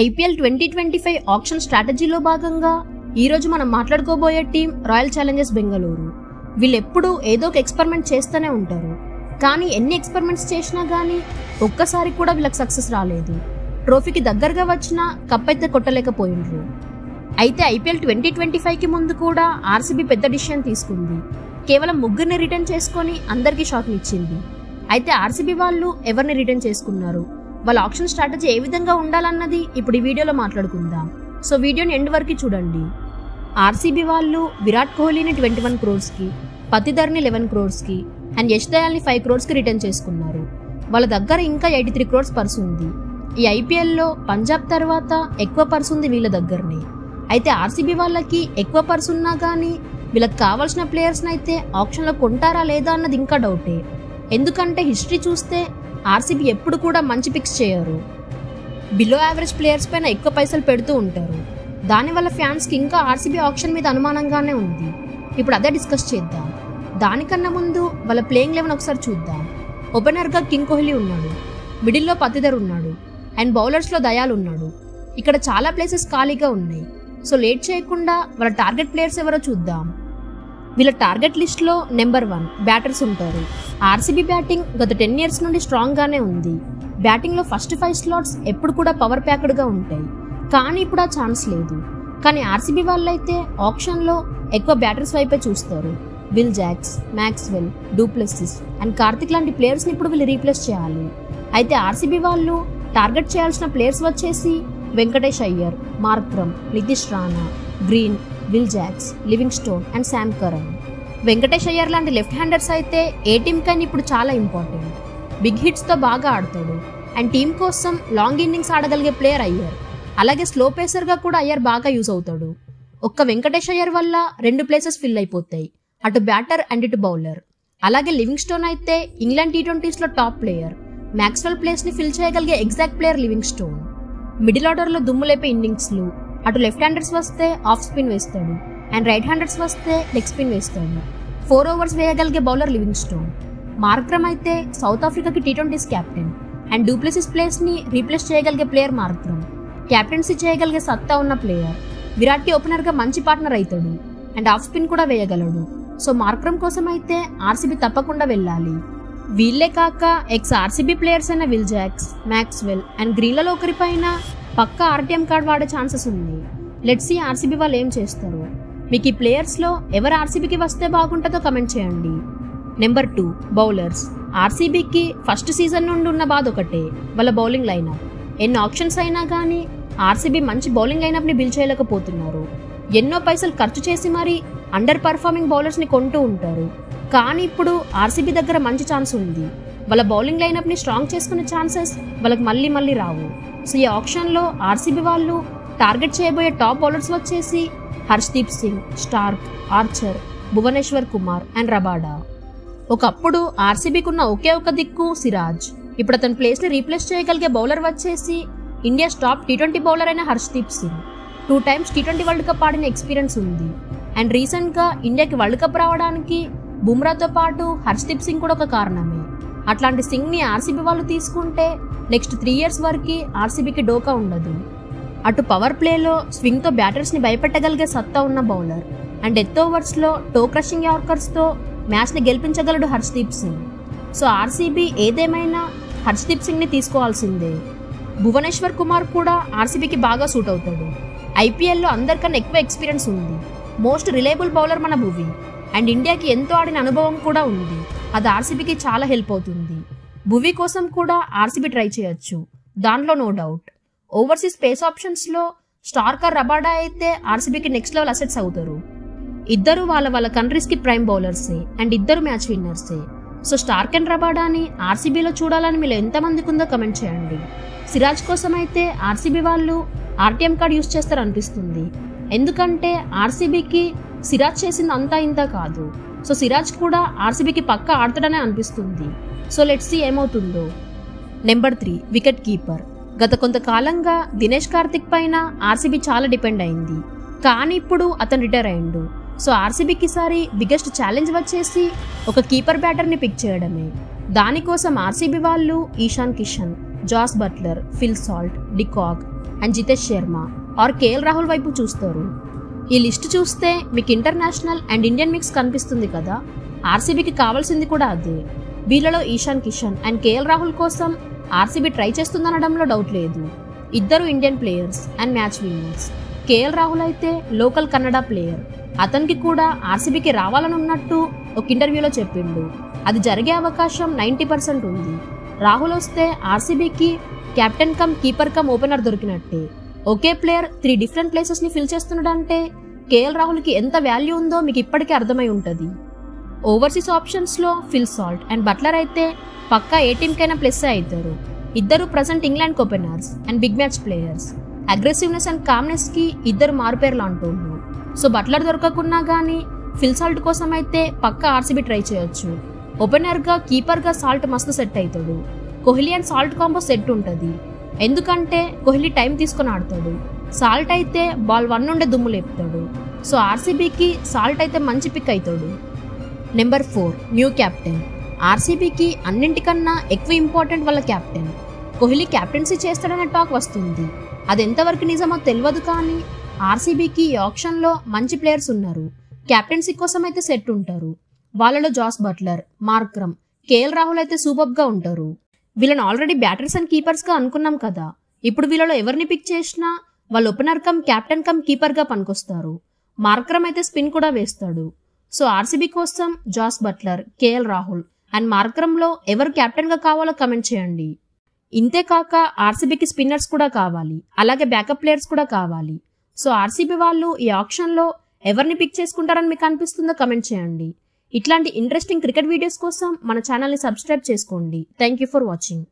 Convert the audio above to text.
IPL 2025 auction స్ట్రాటజీలో భాగంగా ఈరోజు మనం మాట్లాడుకోబోయే టీం రాయల్ ఛాలెంజర్స్ బెంగళూరు. వీళ్ళెప్పుడూ ఏదో ఒక ఎక్స్పెరిమెంట్ చేస్తూనే ఉంటారు. కానీ ఎన్ని ఎక్స్పెరిమెంట్స్ చేసినా కానీ ఒక్కసారి కూడా వీళ్ళకి సక్సెస్ రాలేదు. ట్రోఫీకి దగ్గరగా వచ్చినా కప్ అయితే కొట్టలేకపోయినరు. అయితే ఐపీఎల్ 2025కి ముందు కూడా ఆర్సీబీ పెద్ద డిసిషన్ తీసుకుంది. కేవలం ముగ్గురిని రిటర్న్ చేసుకొని అందరికీ షాక్ని ఇచ్చింది. అయితే ఆర్సీబీ వాళ్ళు ఎవరిని రిటర్న్ చేసుకున్నారు, వాళ్ళ ఆప్షన్ స్ట్రాటజీ ఏ విధంగా ఉండాలన్నది ఇప్పుడు ఈ వీడియోలో మాట్లాడుకుందాం. సో వీడియోని ఎండ్ వరకు చూడండి. ఆర్సీబీ వాళ్ళు విరాట్ కోహ్లీని 21 crores-కి, పతిధర్ని 11 crores-కి అండ్ యష్ దయాల్ని 5 crores-కి రిటర్న్ చేసుకున్నారు. వాళ్ళ దగ్గర ఇంకా 83 crores పర్స్ ఉంది. ఈ ఐపీఎల్లో పంజాబ్ తర్వాత ఎక్కువ పర్స్ ఉంది వీళ్ళ దగ్గరనే. అయితే ఆర్సీబీ వాళ్ళకి ఎక్కువ పర్స్ ఉన్నా కానీ వీళ్ళకి కావాల్సిన ప్లేయర్స్ని అయితే ఆప్షన్లో కొంటారా లేదా అన్నది ఇంకా డౌటే. ఎందుకంటే హిస్టరీ చూస్తే ఆర్సీబీ ఎప్పుడు కూడా మంచి పిక్స్ చేయరు. బిలో యావరేజ్ ప్లేయర్స్ పైన ఎక్కువ పైసలు పెడుతూ ఉంటారు. దానివల్ల ఫ్యాన్స్కి ఇంకా ఆర్సీబీ ఆప్షన్ మీద అనుమానంగానే ఉంది. ఇప్పుడు అదే డిస్కస్ చేద్దాం. దానికన్నా ముందు వాళ్ళ ప్లేయింగ్ 11 ఒకసారి చూద్దాం. ఓపెనర్గా కింగ్ కోహ్లీ ఉన్నాడు, మిడిల్లో పతిధర్ ఉన్నాడు అండ్ బౌలర్స్లో దయాల్ ఉన్నాడు. ఇక్కడ చాలా ప్లేసెస్ ఖాళీగా ఉన్నాయి. సో లేట్ చేయకుండా వాళ్ళ టార్గెట్ ప్లేయర్స్ ఎవరో చూద్దాం. వీళ్ళ టార్గెట్ లిస్ట్లో నెంబర్ 1 బ్యాటర్స్ ఉంటారు. ఆర్సీబీ బ్యాటింగ్ గత 10 years నుండి స్ట్రాంగ్గానే ఉంది. బ్యాటింగ్లో ఫస్ట్ 5 slots ఎప్పుడు కూడా పవర్ ప్యాక్డ్గా ఉంటాయి. కానీ ఇప్పుడు ఆ ఛాన్స్ లేదు. కానీ ఆర్సీబీ వాళ్ళైతే ఆప్షన్లో ఎక్కువ బ్యాటర్స్ వైపే చూస్తారు. Will Jacks, Maxwell, du Plessis and Karthik లాంటి ప్లేయర్స్ని ఇప్పుడు వీళ్ళు రీప్లేస్ చేయాలి. అయితే ఆర్సీబీ వాళ్ళు టార్గెట్ చేయాల్సిన ప్లేయర్స్ వచ్చేసి Venkatesh Iyer, Markram, Nitish Rana, Green, Will Jacks, Livingstone and Sam Curran. Venkatesh Iyer లాంటి లెఫ్ట్ హ్యాండర్స్ అయితే ఏ టీమ్ కైనా ఇప్పుడు చాలా ఇంపార్టెంట్. బిగ్ హిట్స్తో బాగా ఆడతాడు అండ్ టీం కోసం లాంగ్ ఇన్నింగ్స్ ఆడగలిగే ప్లేయర్ అయ్యర్. అలాగే స్లో పేసర్గా కూడా అయ్యర్ బాగా యూజ్ అవుతాడు. ఒక్క వెంకటేష్ అయ్యర్ వల్ల 2 ప్లేసెస్ ఫిల్ అయిపోతాయి, అటు బ్యాటర్ అండ్ ఇటు బౌలర్. అలాగే లివింగ్స్టోన్ అయితే ఇంగ్లాండ్ T20sలో టాప్ ప్లేయర్. మ్యాక్స్వెల్ ప్లేస్ని ఫిల్ చేయగలిగే ఎగ్జాక్ట్ ప్లేయర్ లివింగ్స్టోన్. మిడిల్ ఆర్డర్లో దుమ్ములేపే ఇన్నింగ్స్లు, అటు లెఫ్ట్ హ్యాండర్స్ వస్తే ఆఫ్ స్పిన్ వేస్తాడు అండ్ రైట్ హ్యాండర్స్ వస్తే లెగ్ స్పిన్ వేస్తాడు. 4 overs వేయగలిగే బౌలర్ లివింగ్స్టోన్. మార్క్రమ్ అయితే సౌత్ ఆఫ్రికాకి T20s క్యాప్టెన్ అండ్ డూప్లెసిస్ ప్లేస్ని రీప్లేస్ చేయగలిగే ప్లేయర్ మార్క్రమ్. క్యాప్టెన్సీ చేయగలిగే సత్తా ఉన్న ప్లేయర్. విరాట్కి ఓపెనర్గా మంచి పార్ట్నర్ అవుతాడు అండ్ ఆఫ్ స్పిన్ కూడా వేయగలడు. సో మార్క్రమ్ కోసం అయితే ఆర్సీబీ తప్పకుండా వెళ్ళాలి. వీళ్ళే కాక ఎక్స్ ఆర్సీబీ ప్లేయర్స్ అయిన విల్ జాక్స్, మ్యాక్స్వెల్ అండ్ గ్రీన్లలో ఒకరిపైన పక్కా ఆర్టీఎం కార్డ్ వాడే ఛాన్సెస్ ఉన్నాయి. లెట్స్ సీ ఆర్సీబీ వాళ్ళు ఏం చేస్తారు. మీకు ఈ ప్లేయర్స్లో ఎవరు ఆర్సీబీకి వస్తే బాగుంటుందో కమెంట్ చేయండి. Number 2 bowlers. ఆర్సీబీకి ఫస్ట్ సీజన్ నుండి ఉన్న బాధ ఒకటే, వాళ్ళ బౌలింగ్ లైనప్. ఎన్ని ఆప్షన్స్ అయినా కానీ ఆర్సీబీ మంచి బౌలింగ్ లైనప్ని బిల్డ్ చేయలేకపోతున్నారు. ఎన్నో పైసలు ఖర్చు చేసి మరీ అండర్ పర్ఫార్మింగ్ బౌలర్స్ని కొంటూ ఉంటారు. కానీ ఇప్పుడు ఆర్సీబీ దగ్గర మంచి ఛాన్స్ ఉంది. వాళ్ళ బౌలింగ్ లైనప్ని స్ట్రాంగ్ చేసుకునే ఛాన్సెస్ వాళ్ళకి మళ్ళీ రావు. సో ఈ ఆప్షన్లో ఆర్సీబీ వాళ్ళు టార్గెట్ చేయబోయే టాప్ బౌలర్స్ వచ్చేసి Harshdeep Singh, Starc, Archer, Bhuvneshwar Kumar and Rabada. ఒకప్పుడు ఆర్సీబీకి ఉన్న ఒకే ఒక దిక్కు సిరాజ్. ఇప్పుడు అతని ప్లేస్ని రీప్లేస్ చేయగలిగే బౌలర్ వచ్చేసి ఇండియా టాప్ T20 బౌలర్ అయిన Harshdeep Singh. 2 times T20 world cup ఆడిన ఎక్స్పీరియన్స్ ఉంది అండ్ రీసెంట్గా ఇండియాకి వరల్డ్ కప్ రావడానికి బుమ్రాతో పాటు హర్షదీప్ సింగ్ కూడా ఒక కారణమే. అట్లాంటి సింగ్ని ఆర్సీబీ వాళ్ళు తీసుకుంటే నెక్స్ట్ 3 years వరకు ఆర్సీబీకి డోకా ఉండదు. అటు పవర్ ప్లేలో స్వింగ్తో బ్యాటర్స్ని భయపెట్టగలిగే సత్తా ఉన్న బౌలర్ అండ్ డెత్ ఓవర్స్లో టో క్రషింగ్ యార్కర్స్తో మ్యాచ్ని గెలిపించగలడు హర్షదీప్ సింగ్. సో ఆర్సీబీ ఏదేమైనా హర్షదీప్ సింగ్ని తీసుకోవాల్సిందే. భువనేశ్వర్ కుమార్ కూడా ఆర్సీబీకి బాగా సూట్ అవుతాడు. ఐపీఎల్లో అందరికన్నా ఎక్కువ ఎక్స్పీరియన్స్ ఉంది. మోస్ట్ రిలయబుల్ బౌలర్ మన భువి అండ్ ఇండియాకి ఎంతో ఆడిన అనుభవం కూడా ఉంది. అది ఆర్సీబీకి చాలా హెల్ప్ అవుతుంది. భువి కోసం కూడా ఆర్సీబీ ట్రై చేయొచ్చు, దాంట్లో నో డౌట్. ఓవర్సీస్ స్పేస్ ఆప్షన్స్లో స్టార్కర్, రబాడా అయితే ఆర్సీబీకి నెక్స్ట్ లెవెల్ అసెట్స్ అవుతారు. ఇద్దరు వాళ్ళ కంట్రీస్కి ప్రైమ్ బౌలర్సే అండ్ ఇద్దరు మ్యాచ్ విన్నర్సే. సో స్టార్క్ అండ్ రబాడాని ఆర్సీబీలో చూడాలని మీరు ఎంతమందికి ఉందో కమెంట్ చేయండి. సిరాజ్ కోసం అయితే ఆర్సీబీ వాళ్ళు ఆర్టీఎం కార్డ్ యూజ్ చేస్తారు అనిపిస్తుంది. ఎందుకంటే ఆర్సీబీకి సిరాజ్ చేసింది అంతా ఇంత కాదు. సో సిరాజ్ కూడా ఆర్సీబీకి పక్కా ఆడతాడనే అనిపిస్తుంది. సో లెట్స్ సీ ఏమవుతుందో. Number 3 wicket keeper. గత కొంతకాలంగా దినేష్ కార్తిక్ పైన ఆర్సీబీ చాలా డిపెండ్ అయింది. కానీ ఇప్పుడు అతను రిటైర్ అయ్యిండు. సో ఆర్సీబీకి ఈసారి బిగ్గెస్ట్ ఛాలెంజ్ వచ్చేసి ఒక కీపర్ బ్యాటర్ని పిక్ చేయడమే. దానికోసం ఆర్సీబీ వాళ్ళు Ishan Kishan, Jos Buttler, Phil Salt, de Kock and Jitesh Sharma or KL Rahul వైపు చూస్తారు. ఈ లిస్ట్ చూస్తే మీకు ఇంటర్నేషనల్ అండ్ ఇండియన్ మిక్స్ కనిపిస్తుంది కదా. ఆర్సీబీకి కావాల్సింది కూడా అదే. వీళ్ళలో ఈశాన్ కిషన్ అండ్ కేఎల్ రాహుల్ కోసం ఆర్సీబీ ట్రై చేస్తుందనడంలో డౌట్ లేదు. ఇద్దరు Indian players and match winners. KL Rahul అయితే లోకల్ కన్నడ ప్లేయర్. అతనికి కూడా ఆర్సీబీకి రావాలని ఉన్నట్టు ఒక ఇంటర్వ్యూలో చెప్పిండు. అది జరిగే అవకాశం 90% ఉంది. రాహుల్ వస్తే ఆర్సీబీకి captain cum keeper cum opener దొరికినట్టే. ఒకే ప్లేయర్ 3 డిఫరెంట్ ప్లేసెస్ ని ఫిల్ చేస్తున్నాడంటే కేఎల్ రాహుల్ కి ఎంత వాల్యూ ఉందో మీకు ఇప్పటికే అర్థమై ఉంటది. ఓవర్సీస్ ఆప్షన్స్ లో ఫిల్ సాల్ట్ అండ్ బట్లర్ అయితే పక్కా ఏ టీమ్ కైనా ప్లస్ అవుతారు. ఇద్దరు present England openers and big match players. Aggressiveness and calmness కి ఇద్దరు మారుపేర్లు అంటుండ్రు. సో బట్లర్ దొరకకున్నా గానీ ఫిల్ సాల్ట్ కోసం అయితే పక్కా ఆర్సీబీ ట్రై చేయొచ్చు. ఓపెనర్ గా కీపర్ గా సాల్ట్ మస్తు సెట్ అవుతాడు. Kohli and salt combo set ఉంటది. ఎందుకంటే కోహ్లీ టైం తీసుకొని ఆడతాడు. సాల్ట్ అయితే బాల్ 1 నుండే దుమ్ము లేపుతాడు. సో ఆర్సీబీకి సాల్ట్ అయితే మంచి పిక్ అవుతాడు. Number 4 new captain. ఆర్సీబీకి అన్నింటికన్నా ఎక్కువ ఇంపార్టెంట్ వాళ్ళ కెప్టెన్. కోహ్లీ కెప్టెన్సీ చేస్తాడనే టాక్ వస్తుంది. అది ఎంతవరకు నిజమో తెలియదు కానీ ఆర్సీబీకి ఈ ఆప్షన్లో మంచి ప్లేయర్స్ ఉన్నారు. కెప్టెన్సీ కోసం అయితే సెట్ ఉంటారు. వాళ్ళలో Jos Buttler, Markram, KL Rahul అయితే సూపర్గా ఉంటారు. వీళ్ళని ఆల్రెడీ బ్యాటర్స్ అండ్ కీపర్స్గా అనుకున్నాం కదా. ఇప్పుడు వీళ్ళలో ఎవరిని పిక్ చేసినా వాళ్ళు ఓపెనర్ కమ్ కెప్టెన్ కమ్ కీపర్గా పనికొస్తారు. మార్క్రమ్ అయితే స్పిన్ కూడా వేస్తాడు. సో ఆర్సీబీ కోసం Jos Buttler, KL Rahul and మార్క్రమ్లో ఎవరు కెప్టెన్గా కావాలో కమెంట్ చేయండి. ఇంతేకాక ఆర్సీబీకి స్పిన్నర్స్ కూడా కావాలి, అలాగే బ్యాకప్ ప్లేయర్స్ కూడా కావాలి. సో ఆర్సీబీ వాళ్ళు ఈ ఆప్షన్లో ఎవరిని పిక్ చేసుకుంటారని మీకు అనిపిస్తుందో కమెంట్ చేయండి. ఇట్లాంటి ఇంట్రెస్టింగ్ క్రికెట్ వీడియోస్ కోసం మన ఛానల్ని సబ్స్క్రైబ్ చేసుకోండి. Thank you for watching.